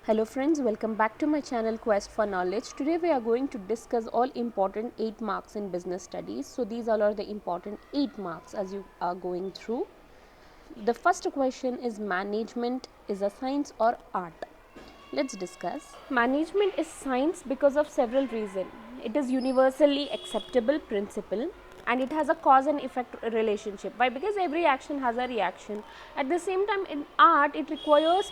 Hello friends, welcome back to my channel Quest for Knowledge. Today we are going to discuss all important 8 marks in business studies. So these all are the important 8 marks as you are going through. The first question is, management is a science or art? Let's discuss. Management is science because of several reasons. It is universally acceptable principle and it has a cause and effect relationship. Why? Because every action has a reaction. At the same time, in art it requires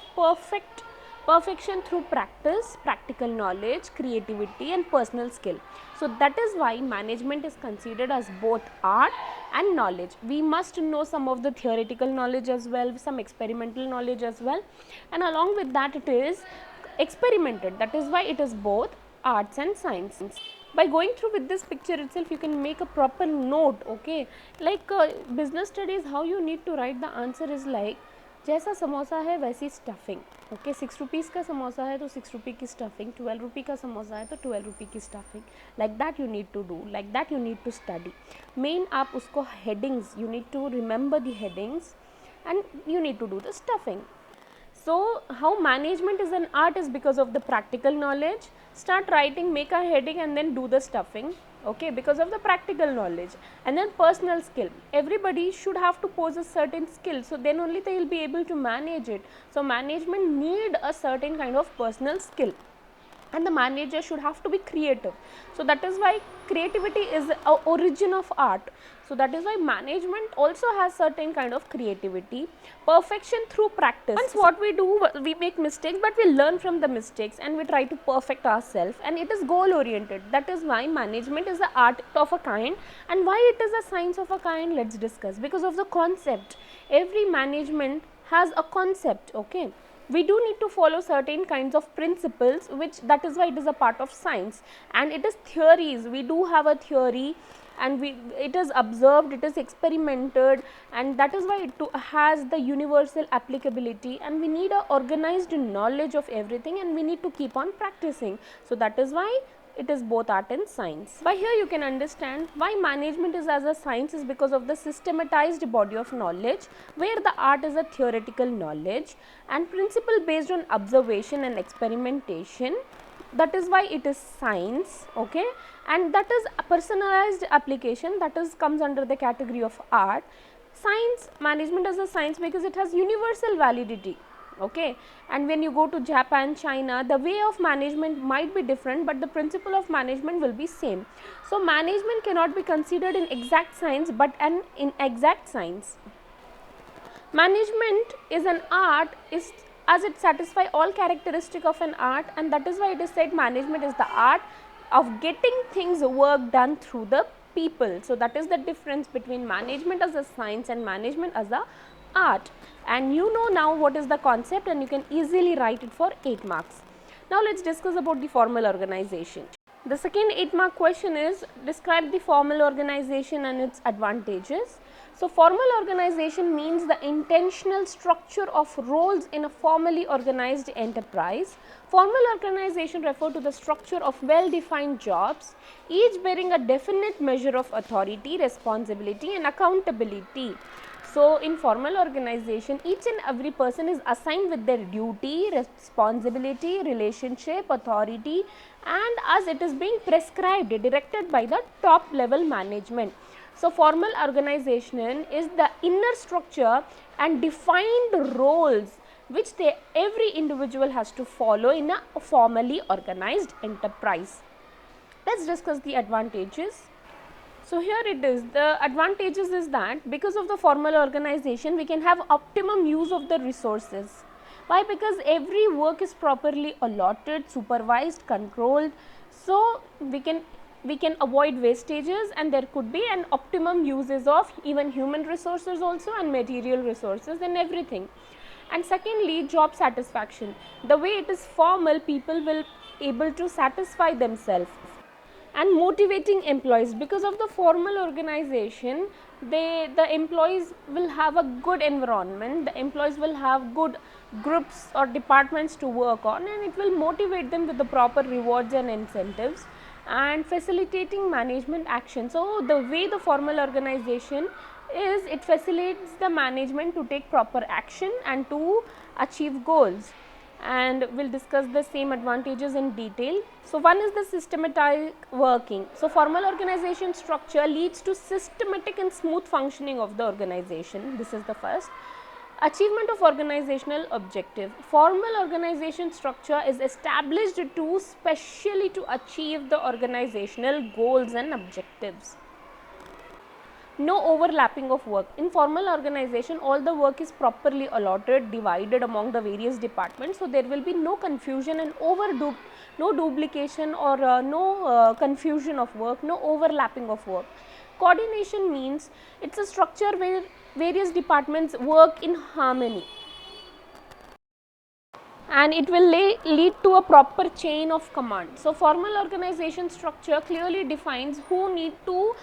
perfection through practice, practical knowledge, creativity and personal skill. So that is why management is considered as both art and knowledge. We must know some of the theoretical knowledge as well, some experimental knowledge as well, and along with that it is experimented. That is why it is both arts and science. By going through with this picture itself, you can make a proper note. Okay, like business studies, how you need to write the answer is like, जैसा समोसा है वैसी stuffing. Okay, 6 rupees का समोसा है तो 6 रुपये की stuffing, 12 रुपये का समोसा है तो 12 रुपये की stuffing. Like that you need to do, like that you need to study. Main आप उसको headings, you need to remember the headings and you need to do the stuffing. So how management is an art is because of the practical knowledge. Start writing, make a heading and then do the stuffing. Okay, because of the practical knowledge. And then personal skill, everybody should have to possess certain skill, so then only they will be able to manage it. So management need a certain kind of personal skill, and the manager should have to be creative. So that is why creativity is a origin of art. So that is why management also has certain kind of creativity, perfection through practice. Once what we do, we make mistakes, but we learn from the mistakes and we try to perfect ourselves, and it is goal oriented. That is why management is the art of a kind. And why it is a science of a kind, let's discuss. Because of the concept, every management has a concept. Okay, we do need to follow certain kinds of principles, which that is why it is a part of science. And it is theories, we do have a theory, and it is observed, it is experimented, and that is why it has the universal applicability, and we need a organized knowledge of everything, and we need to keep on practicing. So that is why it is both art and science. By here you can understand why management is as a science is because of the systematized body of knowledge, where the art is a theoretical knowledge and principle based on observation and experimentation. That is why it is science. Okay, and that is a personalized application, that is comes under the category of art. Science, management as a science because it has universal validity. Okay, and when you go to Japan, China, the way of management might be different, but the principle of management will be same. So management cannot be considered in exact science, but an inexact science. Management is an art is as it satisfy all characteristic of an art, and that is why it is said management is the art of getting things work done through the people. So that is the difference between management as a science and management as a art. And you know now what is the concept, and you can easily write it for 8 marks. Now let's discuss about the formal organization. The second 8 mark question is, describe the formal organization and its advantages. So formal organization means the intentional structure of roles in a formally organized enterprise. Formal organization refer to the structure of well defined jobs, each bearing a definite measure of authority, responsibility and accountability. So in formal organization, each and every person is assigned with their duty, responsibility, relationship, authority, and as it is being prescribed, directed by the top level management. So formal organization is the inner structure and defined roles which every individual has to follow in a formally organized enterprise. Let's discuss the advantages. So here it is, the advantages is that because of the formal organization we can have optimum use of the resources. Why? Because every work is properly allotted, supervised, controlled, so we can avoid wastages, and there could be an optimum uses of even human resources also and material resources and everything. And secondly, job satisfaction. The way it is formal, people will able to satisfy themselves. And motivating employees, because of the formal organization, the employees will have a good environment, the employees will have good groups or departments to work on, and it will motivate them with the proper rewards and incentives. And facilitating management action. So the way the formal organization is, it facilitates the management to take proper action and to achieve goals. and we'll discuss the same advantages in detail. So, one is the systematic working. So, formal organization structure leads to systematic and smooth functioning of the organization. This is the first. Achievement of organizational objective. Formal organization structure is established to specially to achieve the organizational goals and objectives. No overlapping of work. In formal organization, all the work is properly allotted, divided among the various departments. So, there will be no confusion and no duplication or no confusion of work, no overlapping of work. Coordination means it's a structure where various departments work in harmony, and it will lead to a proper chain of command. So, formal organization structure clearly defines who need to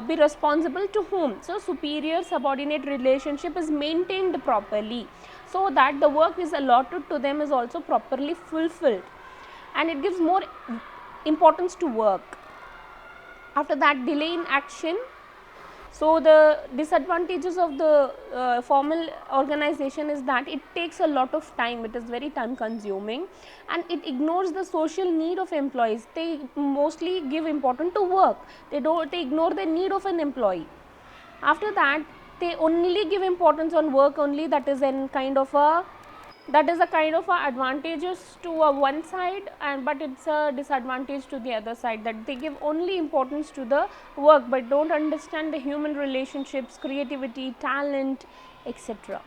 be responsible to whom. So, superior subordinate relationship is maintained properly, so that the work is allotted to them is also properly fulfilled, and it gives more importance to work. After that, delay in action. So, the disadvantages of the formal organization is that it takes a lot of time, it is very time consuming, and it ignores the social need of employees. They mostly give importance to work, they ignore the need of an employee. After that, they only give importance on work only. That is a kind of advantages to one side, and but it's a disadvantage to the other side, that they give only importance to the work but don't understand the human relationships, creativity, talent, etc.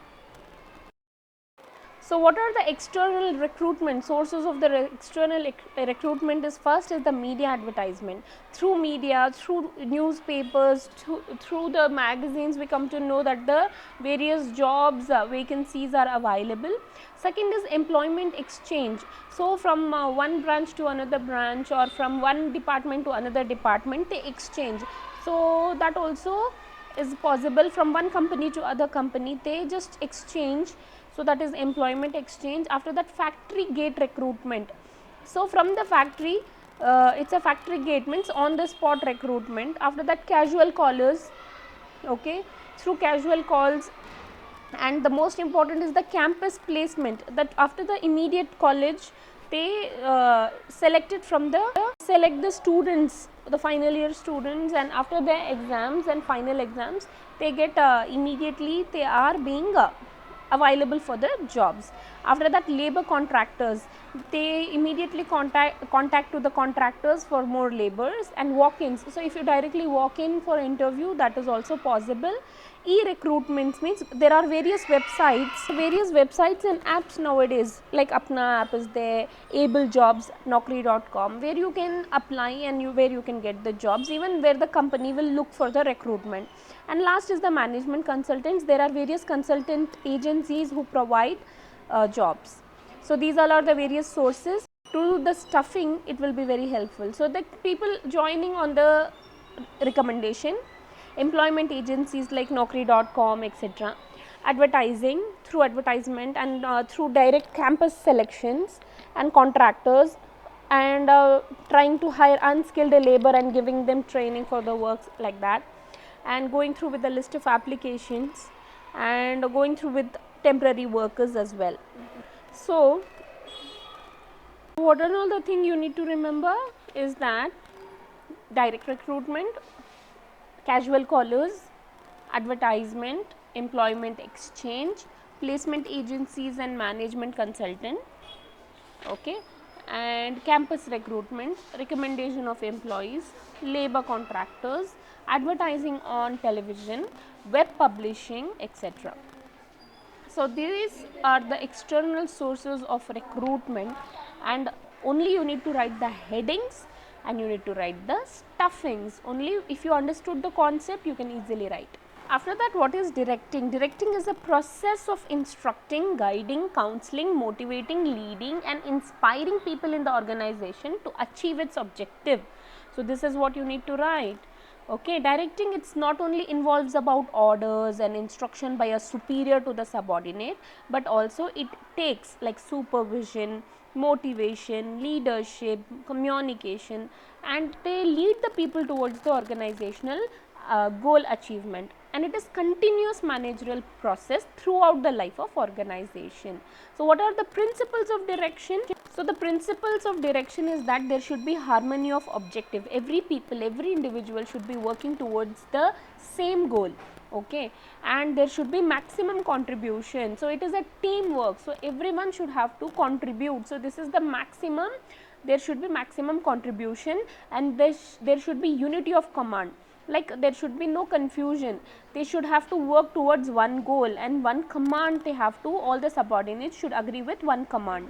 So, what are the external recruitment sources of the external recruitment? Is first is the media advertisement. Through media, through newspapers, through the magazines, we come to know that the various jobs vacancies are available. Second is employment exchange. So, from one branch to another branch, or from one department to another department, they exchange. So, that also is possible. From one company to other company, they just exchange. So, that is employment exchange. After that, factory gate recruitment. So, from the factory, it's a factory gate, means on the spot recruitment. After that, casual callers, okay, through casual calls. And the most important is the campus placement, that after the immediate college, they select the students, the final year students, and after their exams and final exams, they get immediately they are being available for the jobs. After that, labor contractors, they immediately contact to the contractors for more labors. And walk-ins, so if you directly walk in for interview, that is also possible. E-recruitments means there are various websites and apps nowadays, like Apna app is there, Able Jobs, Naukri.com, where you can apply and where you can get the jobs, even where the company will look for the recruitment. And last is the management consultants. There are various consultant agencies who provide jobs. So, these all are the various sources. To the stuffing, it will be very helpful. So, the people joining on the recommendation, employment agencies like Naukri.com, etc. Advertising, through advertisement, and through direct campus selections, and contractors, and trying to hire unskilled labor and giving them training for the works like that, and going through with the list of applications, and going through with temporary workers as well. So, what are all the things you need to remember is that direct recruitment, casual callers, advertisement, employment exchange, placement agencies and management consultant, okay, and campus recruitment, recommendation of employees, labor contractors, advertising on television, web publishing, etc. So, these are the external sources of recruitment, and only you need to write the headings and you need to write the stuffings. Only if you understood the concept, you can easily write. After that, what is directing? Directing is a process of instructing, guiding, counseling, motivating, leading and inspiring people in the organization to achieve its objective. So, this is what you need to write. Okay, directing, it's not only involves about orders and instruction by a superior to the subordinate, but also it takes like supervision, motivation, leadership, communication, and they lead the people towards the organizational goal achievement. and it is continuous managerial process throughout the life of organization. So what are the principles of direction? So the principles of direction is that there should be harmony of objective. Every people, every individual should be working towards the same goal, okay, and there should be maximum contribution. So it is a teamwork, so everyone should have to contribute. So this is the maximum, there should be maximum contribution, and there should be unity of command, like there should be no confusion. They should have to work towards one goal and one command. They have to, all the subordinates should agree with one command.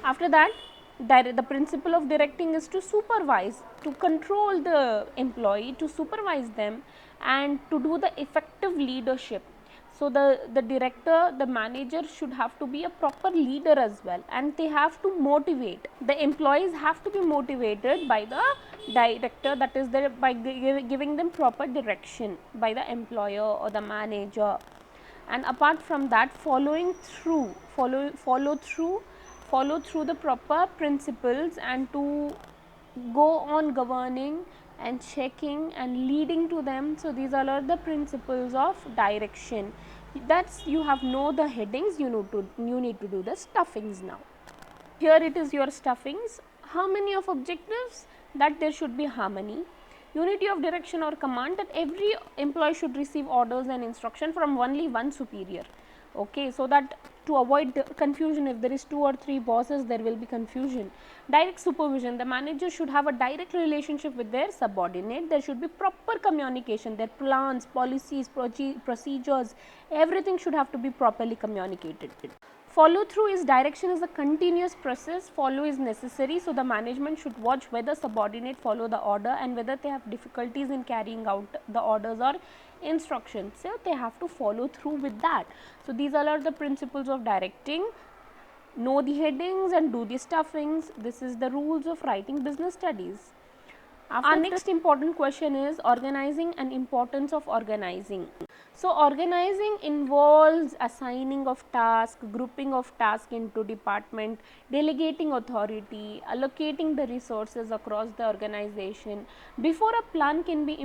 After that, the principle of directing is to supervise, to control the employee, to supervise them, and to do the effective leadership. So the director, the manager should have to be a proper leader as well, and they have to motivate. The employees have to be motivated by the director, that is by giving them proper direction by the employer or the manager. And apart from that, follow through the proper principles, and to go on governing and checking and leading to them. So these all are the principles of direction. That's, you have know the headings, you need to do the stuffings now. Here it is your stuffings. How many of objectives? That there should be harmony, unity of direction or command, that every employee should receive orders and instruction from only one superior, okay, so that to avoid confusion, if there is 2 or 3 bosses, there will be confusion. Direct supervision, the manager should have a direct relationship with their subordinate. There should be proper communication, their plans, policies, procedures, everything should have to be properly communicated. Follow through is, direction is a continuous process, follow is necessary. So the management should watch whether subordinate follow the order and whether they have difficulties in carrying out the orders or instructions. So they have to follow through with that. So these all are the principles of directing. Know the headings and do the stuffings. This is the rules of writing business studies. Our next important question is organizing and importance of organizing. So organizing involves assigning of task, grouping of task into department, delegating authority, allocating the resources across the organization. Before a plan can be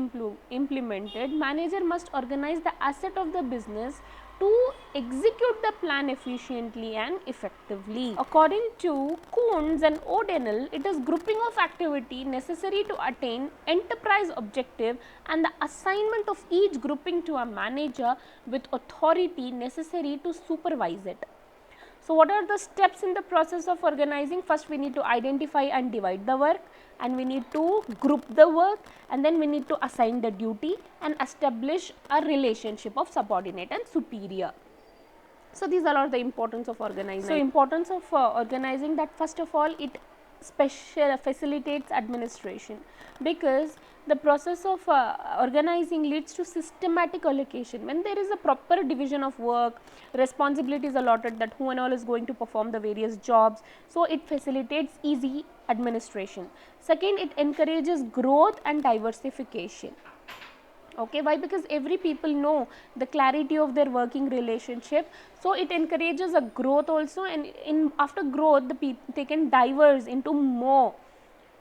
implemented, manager must organize the asset of the business to execute the plan efficiently and effectively. According to Kuhns and O'Donnell, it is grouping of activity necessary to attain enterprise objective and the assignment of each grouping to a manager with authority necessary to supervise it. So what are the steps in the process of organizing? First, we need to identify and divide the work, and we need to group the work, and then we need to assign the duty and establish a relationship of subordinate and superior. So these are all the importance of organizing. So importance of organizing, that first of all, it facilitates administration, because the process of organizing leads to systematic allocation. When there is a proper division of work, responsibilities allotted, that who and all is going to perform the various jobs, so it facilitates easy administration. Second, it encourages growth and diversification. Okay, why? Because every people know the clarity of their working relationship, so it encourages a growth also, and after growth the people, they can diverse into more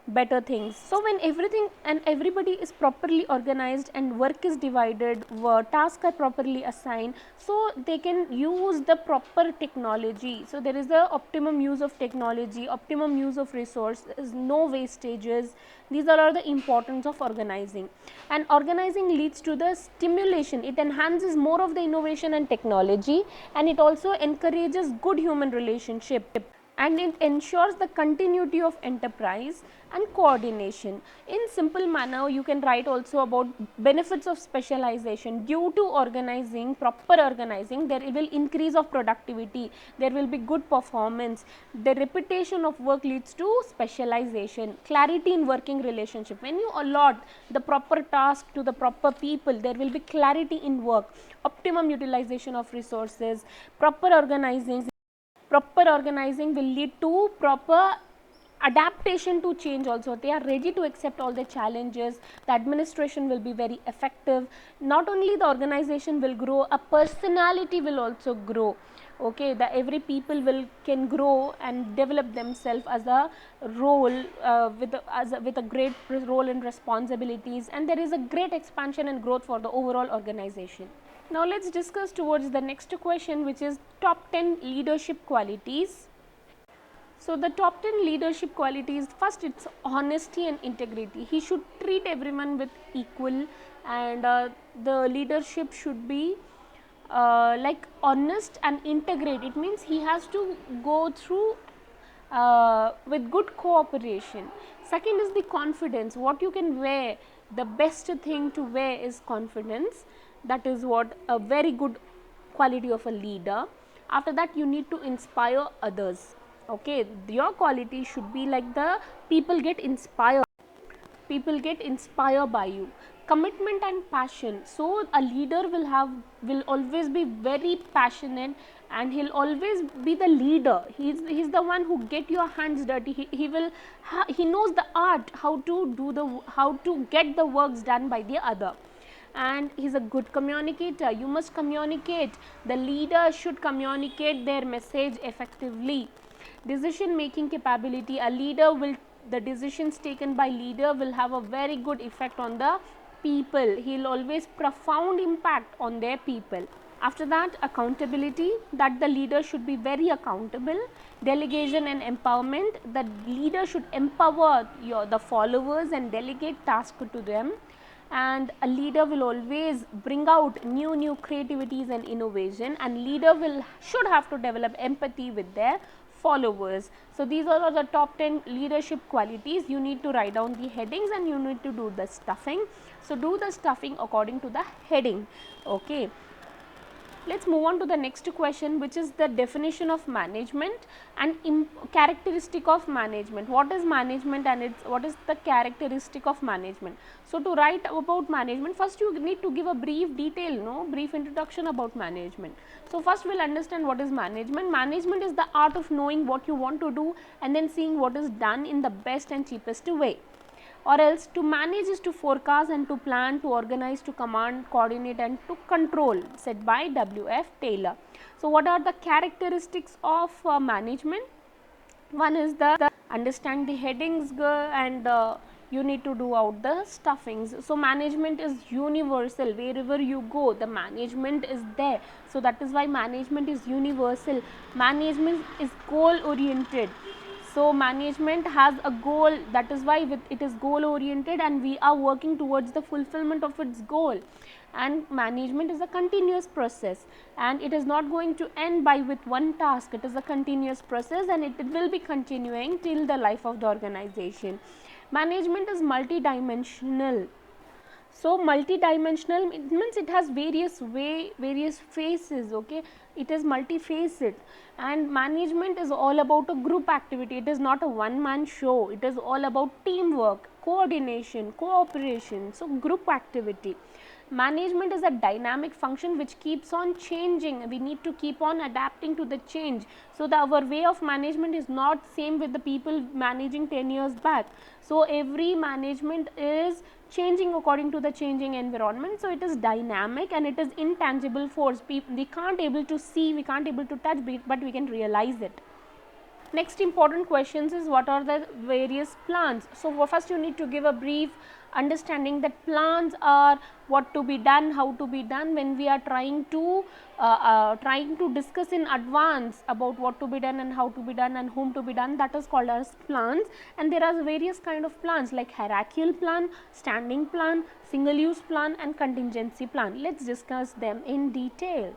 better things. So when everything and everybody is properly organized and work is divided, tasks are properly assigned, so they can use the proper technology. So there is the optimum use of technology, optimum use of resources, no wastages. These are the importance of organizing. And organizing leads to the stimulation. It enhances more of the innovation and technology, and it also encourages good human relationship, and it ensures the continuity of enterprise and coordination. In simple manner, you can write also about benefits of specialization. Due to organizing, proper organizing, there will increase of productivity, there will be good performance, the repetition of work leads to specialization, clarity in working relationship. When you allot the proper task to the proper people, there will be clarity in work, optimum utilization of resources. Proper organizing will lead to proper adaptation to change also. They are ready to accept all the challenges. The administration will be very effective. Not only the organization will grow, a personality will also grow. Okay, the every people will can grow and develop themselves as a role with a great role and responsibilities, and there is a great expansion and growth for the overall organization. Now let's discuss towards the next question, which is top 10 leadership qualities. So the top 10 leadership qualities, first it's honesty and integrity. He should treat everyone with equal, and the leadership should be like honest and integrate. It means he has to go through with good cooperation. Second is the confidence, what you can wear. The best thing to wear is confidence. That is what a very good quality of a leader. After that, you need to inspire others. Okay, your quality should be like the people get inspired by you. Commitment and passion, so a leader will always be very passionate, and he'll always be the leader. He's the one who get your hands dirty. He knows the art how to get the works done by the other. And he's a good communicator. You must communicate. The leader should communicate their message effectively. Decision making capability, a leader will, the decisions taken by leader will have a very good effect on the people. He'll always profound impact on their people. After that, accountability, that the leader should be very accountable. Delegation and empowerment, the leader should empower the followers and delegate tasks to them. And a leader will always bring out new creativities and innovation, and leader should have to develop empathy with their followers. So these are the top 10 leadership qualities. You need to write down the headings and you need to do the stuffing. So do the stuffing according to the heading. Okay. Let's move on to the next question, which is the definition of management and characteristic of management. What is management and what is the characteristic of management? So to write about management, first you need to give a brief brief introduction about management. So first we'll understand what is management. Management is the art of knowing what you want to do and then seeing what is done in the best and cheapest way. Or else, to manage is to forecast and to plan, to organize, to command, coordinate and to control, said by W.F. Taylor. So what are the characteristics of management? One is the understand the headings and you need to do out the stuffings. So management is universal. Wherever you go, the management is there. So that is why management is universal. Management is goal oriented. So management has a goal, that is why it is goal oriented, and we are working towards the fulfillment of its goal. And management is a continuous process, and it is not going to end with one task. It is a continuous process and it will be continuing till the life of the organization. Management is multidimensional. So multidimensional means it has various faces. Okay, it is multifaceted, and management is all about a group activity. It is not a one-man show. It is all about teamwork, coordination, cooperation. So group activity. Management is a dynamic function which keeps on changing. We need to keep on adapting to the change. So our way of management is not same with the people managing 10 years back. So every management is changing according to the changing environment. So it is dynamic and it is intangible force. We can't able to see, we can't able to touch, but we can realize it. Next important questions is what are the various plans. So first you need to give a brief understanding that plans are what to be done, how to be done. When we are trying to discuss in advance about what to be done and how to be done and whom to be done, that is called as plans. And there are various kind of plans like hierarchical plan, standing plan, single use plan and contingency plan. Let's discuss them in detail.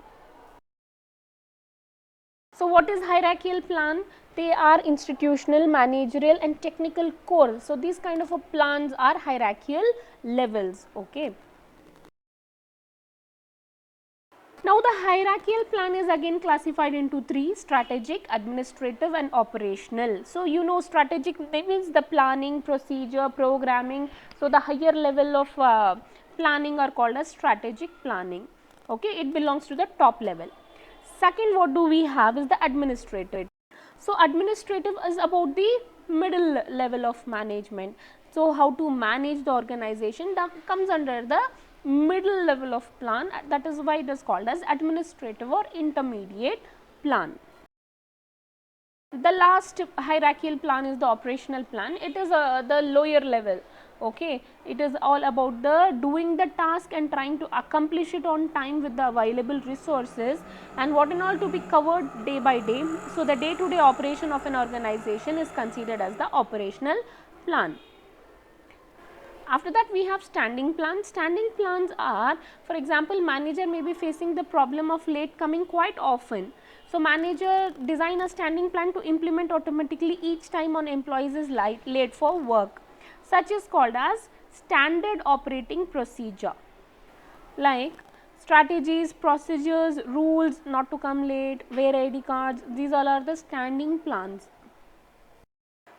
So what is hierarchical plan? They are institutional, managerial and technical core. So these kind of plans are hierarchical levels. Okay. Now the hierarchical plan is again classified into three: strategic, administrative and operational. So you know strategic means the planning, procedure, programming. So the higher level of planning are called as strategic planning. Okay, it belongs to the top level. Second, what do we have is the administrative. So administrative is about the middle level of management. So how to manage the organization, that comes under the middle level of plan. That is why it is called as administrative or intermediate plan. The last hierarchical plan is the operational plan. It is the lower level. Okay, it is all about the doing the task and trying to accomplish it on time with the available resources and what and all to be covered day by day. So the day to day operation of an organization is considered as the operational plan. After that we have standing plans. Standing plans are, for example, manager may be facing the problem of late coming quite often. So manager design a standing plan to implement automatically each time an employee is late for work. Such is called as standard operating procedure. Like strategies, procedures, rules, not to come late, wear ID cards, these all are the standing plans.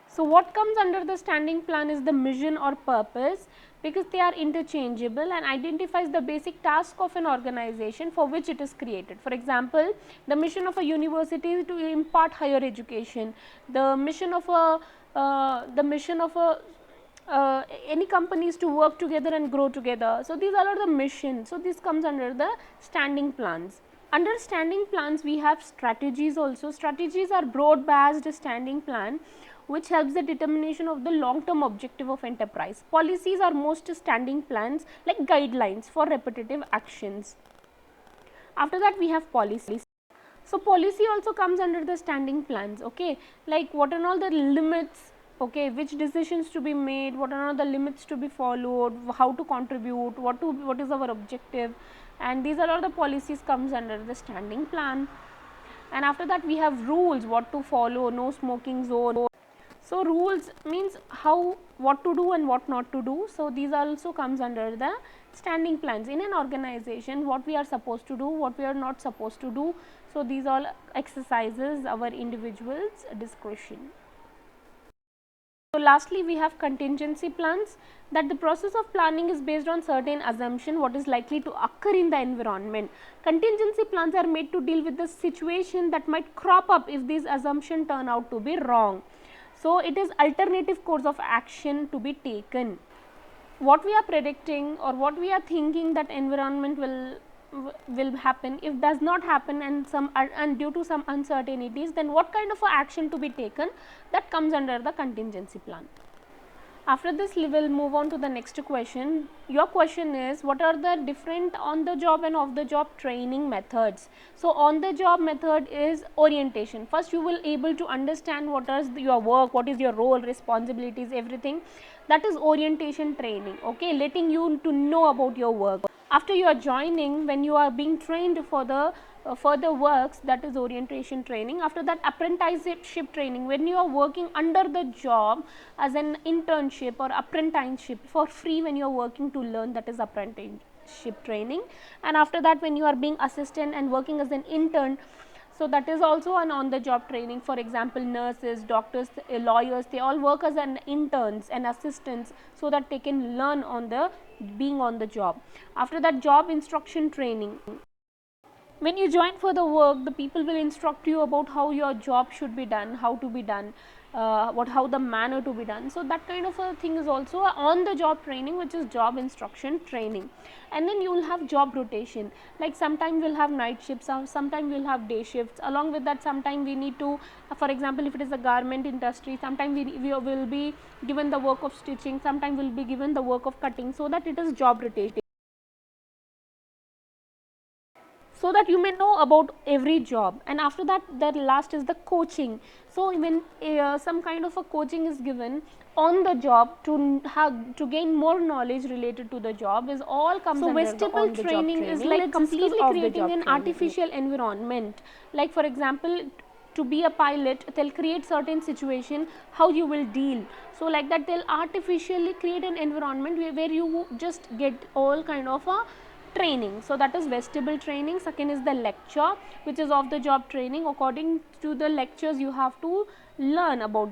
So what comes under the standing plan is the mission or purpose, because they are interchangeable and identifies the basic task of an organization for which it is created. For example, the mission of a university is to impart higher education. The mission of any companies to work together and grow together. So these all are the missions. So this comes under the standing plans. Under standing plans we have strategies also. Strategies are broad based standing plan which helps the determination of the long term objective of enterprise. Policies are most standing plans like guidelines for repetitive actions. After that we have policies. So policy also comes under the standing plans, okay, like what are all the limits, okay, which decisions to be made, what are all the limits to be followed, how to contribute, what is our objective, and these are all the policies comes under the standing plan. And after that we have rules, what to follow, no smoking zone. So rules means what to do and what not to do. So these also comes under the standing plans. In an organization, what we are supposed to do, what we are not supposed to do. So these all exercises our individual's discretion. So lastly we have contingency plans, that the process of planning is based on certain assumption what is likely to occur in the environment. Contingency plans are made to deal with the situation that might crop up if these assumptions turn out to be wrong. So it is alternative course of action to be taken. What we are predicting or what we are thinking that environment will happen, if does not happen and due to some uncertainties, then what kind of a action to be taken, that comes under the contingency plan. After this we will move on to the next question. Your question is, what are the different on the job and off the job training methods? So on the job method is orientation. First you will able to understand what is your work, what is your role, responsibilities, everything. That is orientation training, okay, letting you to know about your work. After you are joining, when you are being trained for the further works, that is orientation training. After that apprenticeship training, when you are working under the job as an internship or apprenticeship for free, when you are working to learn, that is apprenticeship training. And after that when you are being assistant and working as an intern, so that is also an on the job training. For example, nurses, doctors, lawyers, they all work as an interns and assistants so that they can learn on the being on the job. After that, job instruction training. When you join for the work, the people will instruct you about how your job should be done, how to be done, how the manner to be done. So that kind of a thing is also on the job training, which is job instruction training. And then you will have job rotation, like sometimes we'll have night shifts, sometimes we'll have day shifts. Along with that, sometimes we need to, for example, if it is a garment industry, sometimes we will be given the work of stitching, sometimes we'll be given the work of cutting, so that it is job rotating, so that you may know about every job. And after that, the last is the coaching. So when some kind of a coaching is given on the job to gain more knowledge related to the job, is all comes under the vestible training. Is like completely creating an artificial environment. Like for example, to be a pilot, they'll create certain situation how you will deal. So like that, they'll artificially create an environment where you just get all kind of a training. So that is vestibular training. Second is the lecture, which is off the job training. According to the lectures, you have to learn about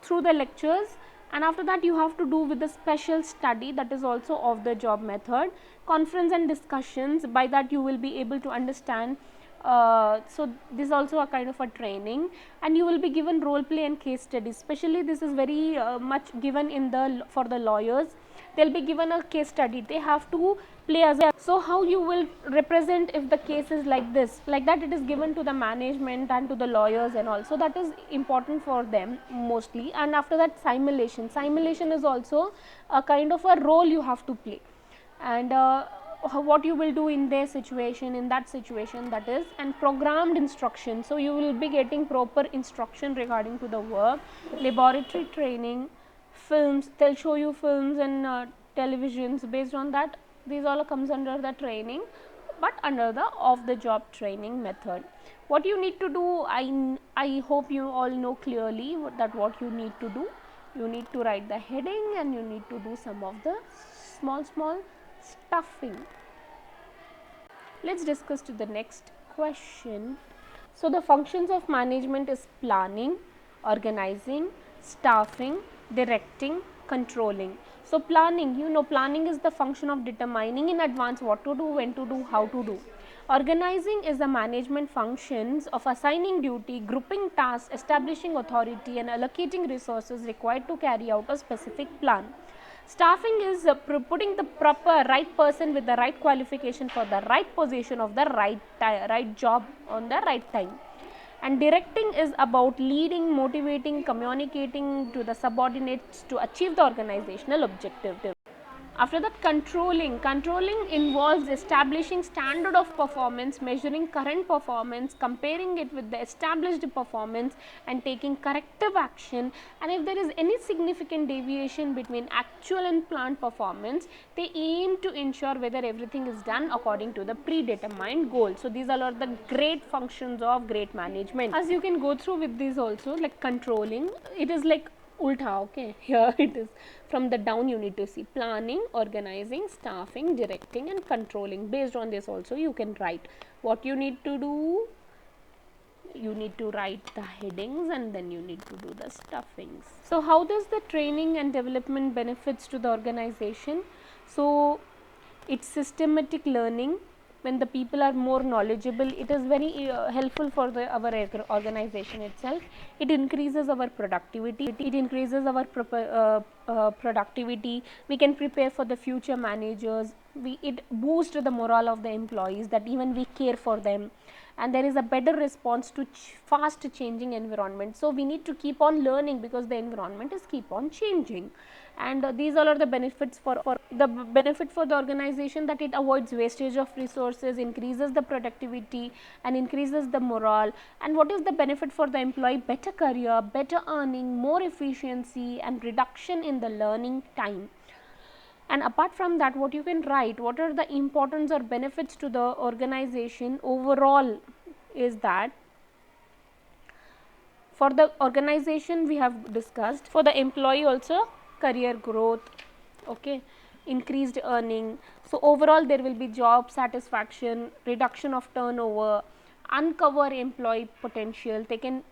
through the lectures. And after that, you have to do with the special study, that is also off the job method. Conference and discussions, by that you will be able to understand. So this is also a kind of a training. And you will be given role play and case studies. Especially this is very much given in for the lawyers. they'll be given a case study, they have to play as a, so how you will represent if the case is like this, like that, it is given to the management and to the lawyers and all. So that is important for them mostly. And after that, simulation is also a kind of a role you have to play, and what you will do in their situation, in that situation, that is. And programmed instruction, so you will be getting proper instruction regarding to the work. Laboratory training, films, they'll show you films and televisions. Based on that, these all comes under the training, but under the off the job training method. What you need to do, I hope you all know clearly that what you need to do. You need to write the heading and you need to do some of the small stuffing. Let's discuss to the next question. So the functions of management is planning, organizing, staffing, directing, controlling. So planning, planning is the function of determining in advance what to do, when to do, how to do. Organizing is the management functions of assigning duty, grouping tasks, establishing authority and allocating resources required to carry out a specific plan. Staffing is putting the proper right person with the right qualification for the right position of the right job on the right time. And directing is about leading, motivating, communicating to the subordinates to achieve the organizational objective. After that, controlling involves establishing standard of performance, measuring current performance, comparing it with the established performance and taking corrective action. And if there is any significant deviation between actual and planned performance, they aim to ensure whether everything is done according to the predetermined goal. So these are the great functions of great management. As you can go through with these also, like controlling, it is like ulta, okay, here it is from the down. You need to see planning, organizing, staffing, directing and controlling. Based on this also you can write what you need to do. You need to write the headings and then you need to do the stuffings. So how does the training and development benefits to the organization? So it's systematic learning. When the people are more knowledgeable, it is very helpful for our organization itself. It increases our productivity. It increases our productivity. We can prepare for the future managers. It boosts the morale of the employees, that even we care for them, and there is a better response to fast changing environment. So we need to keep on learning because the environment is keep on changing. And these all are the benefits for the benefit for the organization, that it avoids wastage of resources, increases the productivity and increases the morale. And what is the benefit for the employee? Better career, better earning, more efficiency and reduction in the learning time. And apart from that, what you can write, what are the importance or benefits to the organization overall, is that for the organization we have discussed, for the employee also career growth, okay, increased earning. So overall there will be job satisfaction, reduction of turnover, uncover employee potential, they can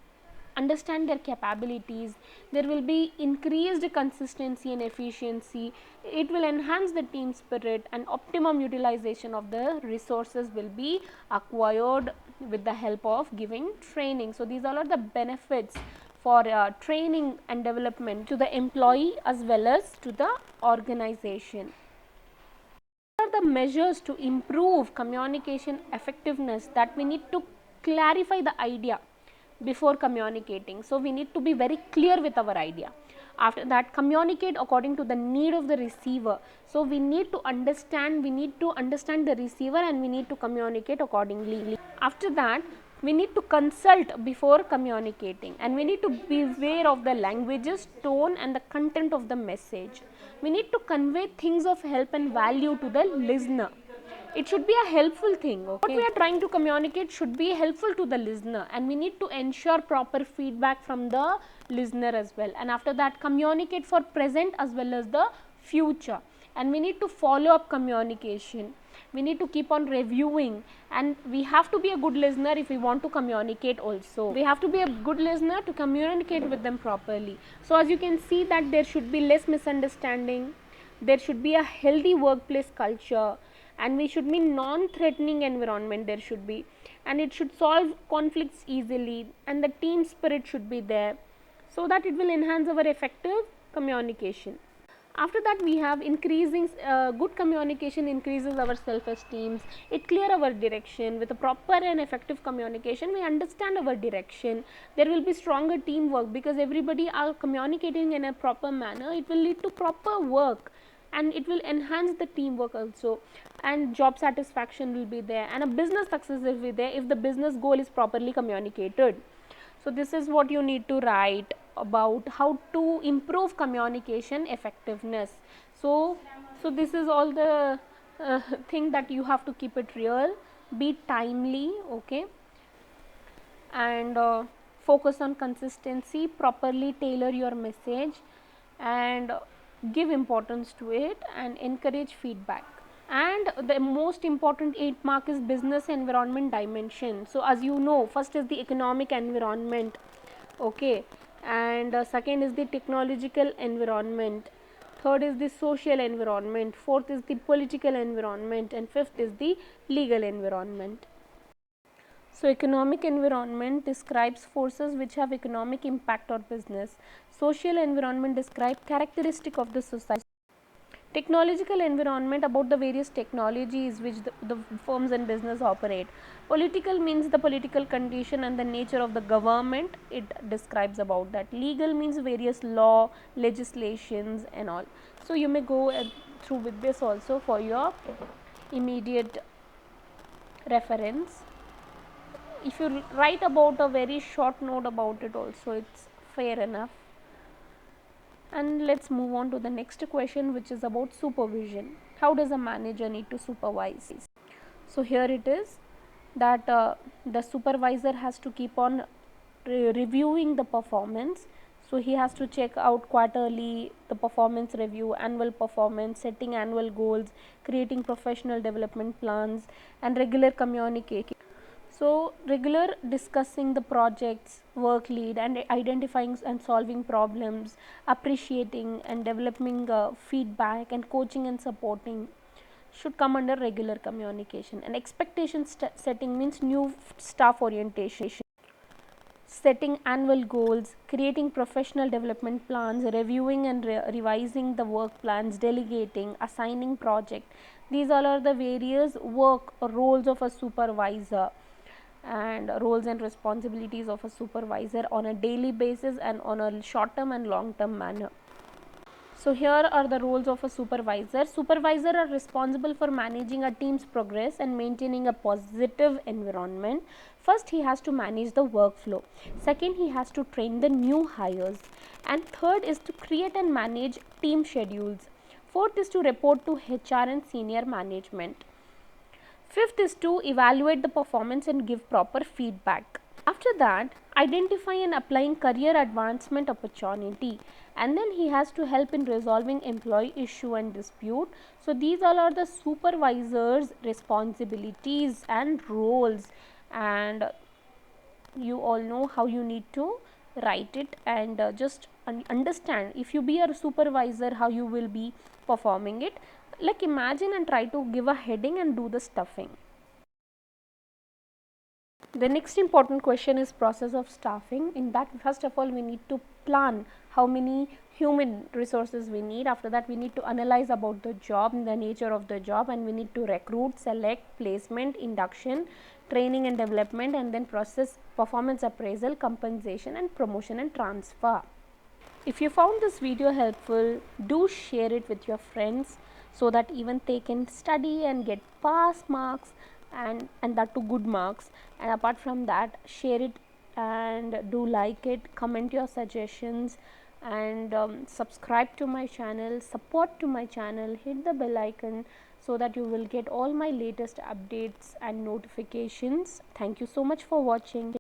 understand their capabilities, there will be increased consistency and efficiency, it will enhance the team spirit, and optimum utilization of the resources will be acquired with the help of giving training. So these all are the benefits for training and development to the employee as well as to the organization. What are the measures to improve communication effectiveness? That we need to clarify the idea before communicating. So we need to be very clear with our idea. After that, communicate according to the need of the receiver. So we need to understand the receiver and we need to communicate accordingly. After that, we need to consult before communicating, and we need to be aware of the languages, tone and the content of the message. We need to convey things of help and value to the listener. It should be a helpful thing, okay? What we are trying to communicate should be helpful to the listener, and we need to ensure proper feedback from the listener as well. And after that, communicate for present as well as the future, and we need to follow up communication. We need to keep on reviewing, and we have to be a good listener if we want to communicate also. We have to be a good listener to communicate with them properly. So as you can see that there should be less misunderstanding, there should be a healthy workplace culture, and we should be non-threatening environment there should be, and it should solve conflicts easily, and the team spirit should be there, so that it will enhance our effective communication. After that we have increasing good communication increases our self esteem, it clear our direction. With a proper and effective communication we understand our direction, there will be stronger teamwork because everybody are communicating in a proper manner, it will lead to proper work and it will enhance the teamwork also, and job satisfaction will be there and a business success will be there if the business goal is properly communicated. So this is what you need to write about how to improve communication effectiveness. So this is all the thing that you have to keep it real, be timely, okay, and focus on consistency, properly tailor your message and give importance to it and encourage feedback. And the most important 8 mark is business environment dimension. So as you know, first is the economic environment, okay, and second is the technological environment, third is the social environment, fourth is the political environment, and fifth is the legal environment. So economic environment describes forces which have economic impact on business. Social environment describes characteristic of the society. Technological environment about the various technologies which the firms and business operate. Political means the political condition and the nature of the government, it describes about that. Legal means various law, legislations and all. So you may go through with this also for your immediate reference. If you write about a very short note about it also, it's fair enough. And let's move on to the next question, which is about supervision. How does a manager need to supervise? So here it is that the supervisor has to keep on reviewing the performance. So he has to check out quarterly the performance review, annual performance, setting annual goals, creating professional development plans and regular communication. So regular discussing the projects, work lead and identifying and solving problems, appreciating and developing feedback and coaching and supporting should come under regular communication. And expectation setting means new staff orientation, setting annual goals, creating professional development plans, reviewing and revising the work plans, delegating, assigning project. These all are the various work roles of a supervisor and roles and responsibilities of a supervisor on a daily basis and on a short term and long term manner. So here are the roles of a supervisor. Supervisor are responsible for managing a team's progress and maintaining a positive environment. First, he has to manage the workflow. Second, he has to train the new hires. And third is to create and manage team schedules. Fourth is to report to HR and senior management. Fifth is to evaluate the performance and give proper feedback. After that, identify and applying career advancement opportunity, and then he has to help in resolving employee issue and dispute. So these all are the supervisor's responsibilities and roles, and you all know how you need to write it and just understand if you be a supervisor how you will be performing it. Like imagine and try to give a heading and do the stuffing. The next important question is process of staffing. In that, first of all we need to plan how many human resources we need. After that we need to analyze about the job and the nature of the job, and we need to recruit, select, placement, induction, training and development, and then process performance appraisal, compensation and promotion and transfer. If you found this video helpful, do share it with your friends so that even they can study and get pass marks and that to good marks. And apart from that, share it and do like it, comment your suggestions, and subscribe to my channel, support to my channel, hit the bell icon so that you will get all my latest updates and notifications. Thank you so much for watching.